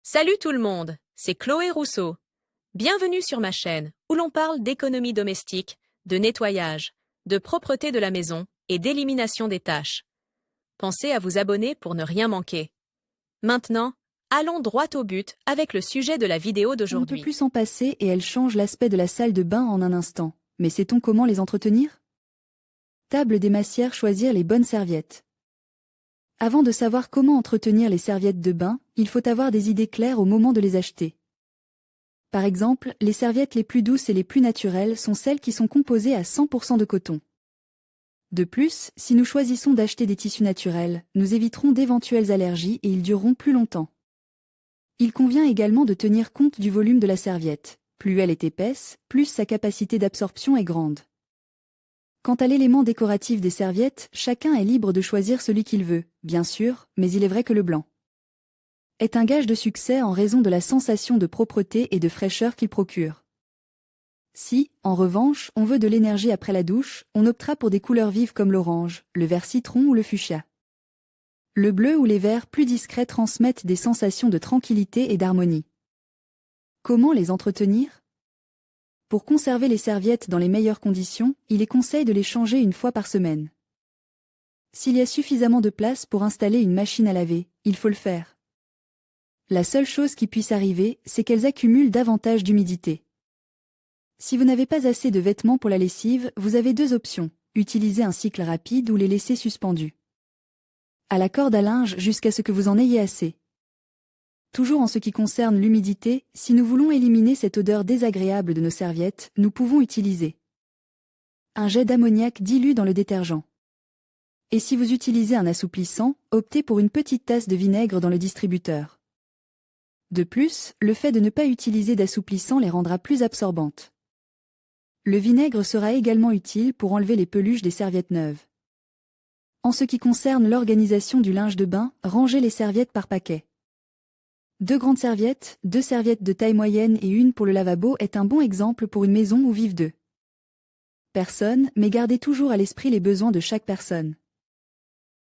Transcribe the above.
Salut tout le monde, c'est Chloé Rousseau. Bienvenue sur ma chaîne où l'on parle d'économie domestique, de nettoyage, de propreté de la maison et d'élimination des tâches. Pensez à vous abonner pour ne rien manquer. Maintenant, allons droit au but avec le sujet de la vidéo On ne peut d'aujourd'hui. plus s'en passer et elles changent l'aspect de la salle de bain en un instant. Mais sait-on comment les entretenir? Table des massières, choisir les bonnes serviettes. Avant de savoir comment entretenir les serviettes de bain, il faut avoir des idées claires au moment de les acheter. Par exemple, les serviettes les plus douces et les plus naturelles sont celles qui sont composées à 100% de coton. De plus, si nous choisissons d'acheter des tissus naturels, nous éviterons d'éventuelles allergies et ils dureront plus longtemps. Il convient également de tenir compte du volume de la serviette. Plus elle est épaisse, plus sa capacité d'absorption est grande. Quant à l'élément décoratif des serviettes, chacun est libre de choisir celui qu'il veut, bien sûr, mais il est vrai que le blanc est un gage de succès en raison de la sensation de propreté et de fraîcheur qu'il procure. Si, en revanche, on veut de l'énergie après la douche, on optera pour des couleurs vives comme l'orange, le vert citron ou le fuchsia. Le bleu ou les verts plus discrets transmettent des sensations de tranquillité et d'harmonie. Comment les entretenir? Pour conserver les serviettes dans les meilleures conditions, il est conseil de les changer une fois par semaine. S'il y a suffisamment de place pour installer une machine à laver, il faut le faire. La seule chose qui puisse arriver, c'est qu'elles accumulent davantage d'humidité. Si vous n'avez pas assez de vêtements pour la lessive, vous avez deux options, utiliser un cycle rapide ou les laisser suspendus à la corde à linge jusqu'à ce que vous en ayez assez. Toujours en ce qui concerne l'humidité, si nous voulons éliminer cette odeur désagréable de nos serviettes, nous pouvons utiliser un jet d'ammoniac dilu dans le détergent. Et si vous utilisez un assouplissant, optez pour une petite tasse de vinaigre dans le distributeur. De plus, le fait de ne pas utiliser d'assouplissant les rendra plus absorbantes. Le vinaigre sera également utile pour enlever les peluches des serviettes neuves. En ce qui concerne l'organisation du linge de bain, rangez les serviettes par paquet. 2 grandes serviettes, 2 serviettes de taille moyenne et une pour le lavabo est un bon exemple pour une maison où vivent 2 personnes, mais gardez toujours à l'esprit les besoins de chaque personne.